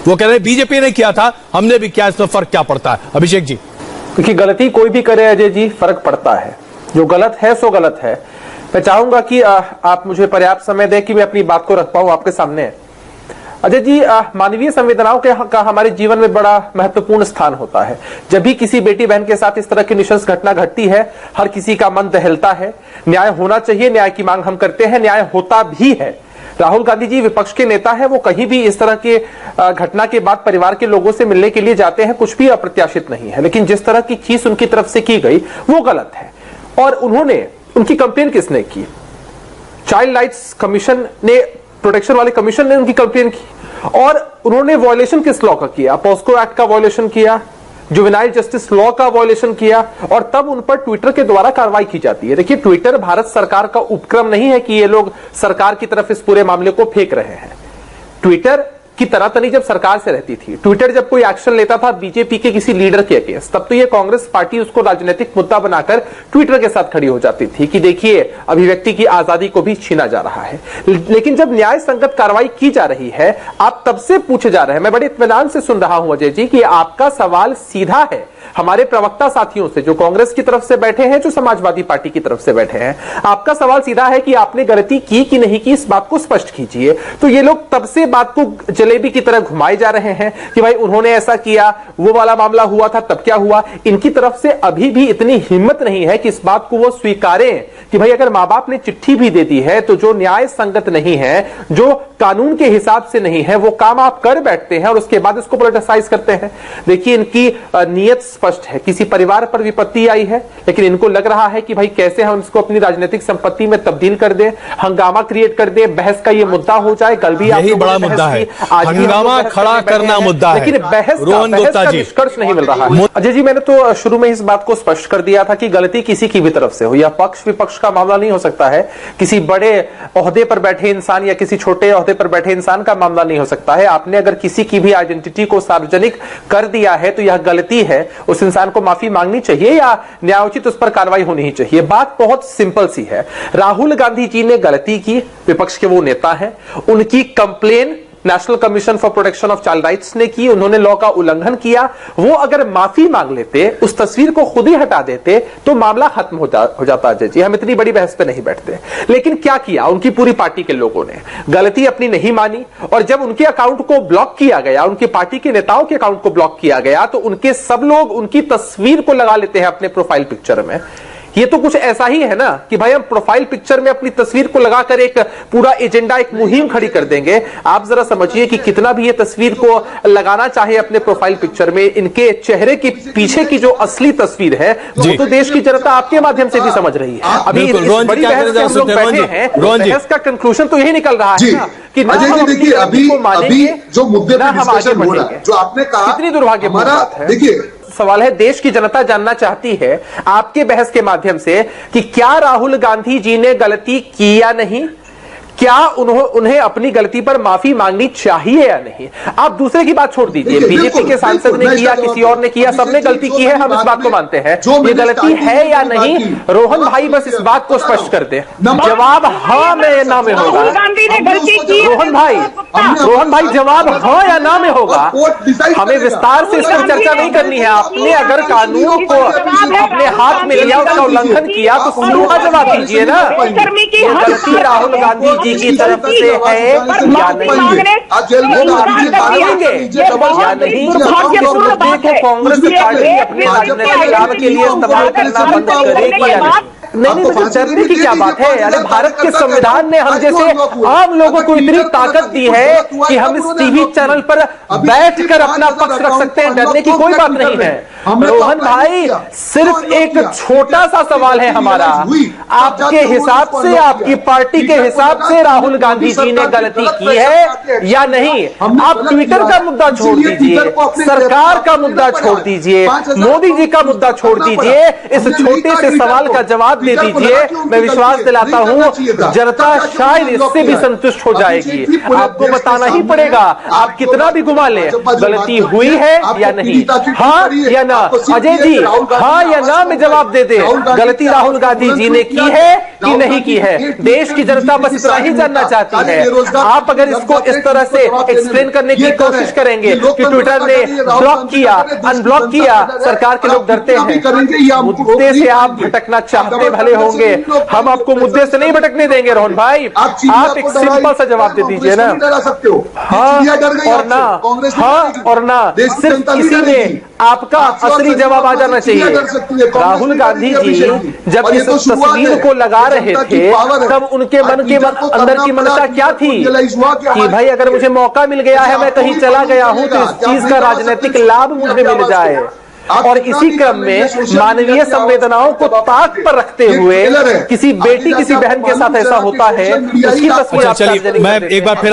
वो कह रहे हैं बीजेपी ने किया था, हमने भी किया, इसमें फर्क क्या पड़ता है? अभिषेक जी, क्योंकि गलती कोई भी करे अजय जी, फर्क पड़ता है। जो गलत है सो गलत है। मैं चाहूंगा कि आप मुझे पर्याप्त समय दें कि मैं अपनी बात को रख पाऊं आपके सामने। अजय जी, मानवीय संवेदनाओं का हमारे जीवन में बड़ा महत्वपूर्ण स्थान होता है। जब भी किसी बेटी बहन के साथ इस तरह की नृशंस घटना घटती है, हर किसी का मन दहलता है। न्याय होना चाहिए, न्याय की मांग हम करते हैं, न्याय होता भी है। राहुल गांधी जी विपक्ष के नेता है, वो कहीं भी इस तरह के घटना के बाद परिवार के लोगों से मिलने के लिए जाते हैं, कुछ भी अप्रत्याशित नहीं है। लेकिन जिस तरह की चीज उनकी तरफ से की गई वो गलत है। और उनकी कंप्लेन किसने की? चाइल्ड राइट्स कमीशन ने, प्रोटेक्शन वाले कमीशन ने उनकी कंप्लेन की। और उन्होंने वायलेशन किस लॉ का किया? पॉस्को एक्ट का वायलेशन किया, जुवेनाइल जस्टिस लॉ का वायलेशन किया, और तब उन पर ट्विटर के द्वारा कार्रवाई की जाती है। देखिए, ट्विटर भारत सरकार का उपक्रम नहीं है कि ये लोग सरकार की तरफ इस पूरे मामले को फेंक रहे हैं। ट्विटर की तनातनी जब सरकार से रहती थी, ट्विटर जब कोई एक्शन लेता था बीजेपी के किसी लीडर के अगेंस्ट, तब तो ये कांग्रेस पार्टी उसको राजनीतिक मुद्दा बनाकर ट्विटर के साथ खड़ी हो जाती थी कि देखिए अभिव्यक्ति की आजादी को भी छीना जा रहा है। लेकिन जब न्याय संगत कार्रवाई की जा रही है, आप तब से पूछे जा रहे हैं, मैं बड़े इत्मीनान से सुन रहा हूं अजय जी कि आपका सवाल सीधा है हमारे प्रवक्ता साथियों से, जो कांग्रेस की तरफ से बैठे हैं, जो समाजवादी पार्टी की तरफ से बैठे हैं। आपका सवाल सीधा है कि आपने गलती की कि नहीं की, इस बात को स्पष्ट कीजिए। तो ये लोग तब से बात को जलेबी की तरह घुमाए जा रहे हैं कि भाई उन्होंने ऐसा किया, वो वाला मामला हुआ था, तब क्या हुआ। इनकी तरफ से अभी भी इतनी हिम्मत नहीं है कि इस बात को वो स्वीकारें कि भाई अगर मां बाप ने चिट्ठी भी दे दी है तो जो न्याय संगत नहीं है, जो कानून के हिसाब से नहीं है, वो काम आप कर बैठते हैं और उसके बाद इसको पोलिटिसाइज करते हैं। देखिए, इनकी नीयत स्पष्ट है। किसी परिवार पर विपत्ति आई है, लेकिन इनको लग रहा है कि भाई कैसे हम इसको अपनी राजनीतिक संपत्ति में तब्दील कर दें, हंगामा क्रिएट कर दें, बहस का ये मुद्दा हो जाए। कल भी यही बड़ा मुद्दा है, हंगामा खड़ा करना मुद्दा है, लेकिन बहस का निष्कर्ष नहीं मिल रहा है। अजय जी, मैंने तो शुरू में इस बात को स्पष्ट कर दिया था कि गलती किसी की भी तरफ से हो, या पक्ष विपक्ष का मामला नहीं हो सकता है, किसी बड़े ओहदे पर बैठे इंसान या किसी छोटे ओहदे पर बैठे इंसान का मामला नहीं हो सकता है। आपने अगर किसी की भी आइडेंटिटी को सार्वजनिक कर दिया है तो यह गलती है, उस इंसान को माफी मांगनी चाहिए या न्यायोचित उस पर कार्रवाई होनी ही चाहिए। बात बहुत सिंपल सी है। राहुल गांधी जी ने गलती की, विपक्ष के वो नेता हैं, उनकी complain national commission for protection of child rights ने की, उन्होंने लॉ का उल्लंघन किया। वो अगर माफी मांग लेते, उस तस्वीर को खुद ही हटा देते तो मामला खत्म हो जाता अजय जी। हम इतनी बड़ी बहस पे नहीं बैठते। लेकिन क्या किया उनकी पूरी पार्टी के लोगों ने? गलती अपनी नहीं मानी, और जब उनके अकाउंट को ब्लॉक किया गया, उनकी पार्टी के नेताओं के अकाउंट को ब्लॉक किया गया, तो उनके सब लोग उनकी तस्वीर को लगा लेते हैं अपने प्रोफाइल पिक्चर में। ये तो कुछ ऐसा ही है ना कि भाई हम प्रोफाइल पिक्चर में अपनी तस्वीर को लगाकर एक पूरा एजेंडा, एक मुहिम खड़ी कर देंगे। आप जरा समझिए कि कितना भी ये तस्वीर को लगाना चाहे अपने प्रोफाइल पिक्चर में, इनके चेहरे के पीछे की जो असली तस्वीर है वो तो देश की जनता आपके माध्यम से भी समझ रही है। अभी इस बड़ी बहस में हम लोग बैठे हैं, बहस का कंक्लूजन तो यही निकल रहा है ना कि ना हम अपनी गलती को मानेंगे, ना हम आगे बढ़ेंगे। जो आपने कहा, कितनी दुर्भाग्यपूर्ण बात है। देखिए, सवाल है, देश की जनता जानना चाहती है आपके बहस के माध्यम से कि क्या राहुल गांधी जी ने गलती की या नहीं, क्या उन्हें अपनी गलती पर माफी मांगनी चाहिए या नहीं। आप दूसरे की बात छोड़ दीजिए, बीजेपी के सांसद ने किया, किसी और ने किया, सबने गलती की है, हम इस बात को मानते हैं। ये गलती है या नहीं, रोहन भाई बस इस बात को स्पष्ट कर दे। जवाब हाँ में ना में होगा। रोहन भाई जवाब हाँ या ना में होगा। हमें विस्तार से इस पर चर्चा नहीं करनी है। आपने अगर कानून को अपने हाथ में लिया, उसका उल्लंघन किया, तो सीधा जवाब दीजिए ना। ये गलती राहुल गांधी जी की तरफ से है या नहीं, या नहीं। इस मुद्दे को कांग्रेस पार्टी अपने राजनीतिक लाभ के लिए इस्तेमाल करना बंद करेगी या नहीं? नहीं, मुझे डरने की क्या बात है। अरे भारत के संविधान ने हम जैसे आम लोगों को इतनी ताकत दी है कि हम इस टीवी चैनल पर बैठकर अपना पक्ष रख सकते हैं। डरने की कोई बात नहीं है। रोहन भाई, सिर्फ एक छोटा सा सवाल है हमारा, आपके हिसाब से, आपकी पार्टी के हिसाब से राहुल गांधी जी ने गलती की है या नहीं? आप ट्विटर का मुद्दा छोड़ दीजिए, सरकार का मुद्दा छोड़ दीजिए, मोदी जी का मुद्दा छोड़ दीजिए, इस छोटे से सवाल का जवाब दे दीजिए। मैं विश्वास दिलाता हूं जनता शायद इससे भी संतुष्ट हो जाएगी। आपको बताना ही पड़ेगा, आप कितना भी घुमा लें, गलती हुई है या नहीं, हाँ या ना। अजय जी हाँ या ना में जवाब दे दे, गलती राहुल गांधी जी ने की है कि नहीं की है? देश की जनता बस इतना ही जानना चाहती है। आप अगर इसको इस तरह से एक्सप्लेन करने की कोशिश करेंगे कि ट्विटर ने ब्लॉक किया, अनब्लॉक किया, सरकार के लोग डरते हैं। मुद्दे से आप भटकना चाहते भले होंगे, हम आपको मुद्दे से नहीं भटकने देंगे रोहन भाई। आप एक सिंपल सा जवाब दे दीजिए ना, हाँ और ना, हाँ और ना, सिर्फ इसी में आपका असली जवाब आ जाना चाहिए। राहुल गांधी जी जब इस तस्वीर को लगा रहे थे तब उनके मन के अंदर की मंशा क्या थी कि भाई अगर मुझे मौका मिल गया है, मैं कहीं चला गया हूं तो इस चीज का राजनीतिक लाभ मुझे मिल जाए। और इसी क्रम में मानवीय संवेदनाओं को ताक पर रखते हुए किसी बेटी किसी बहन के साथ ऐसा होता है, उसकी तस्वीर आप चलिए मैं एक बार फिर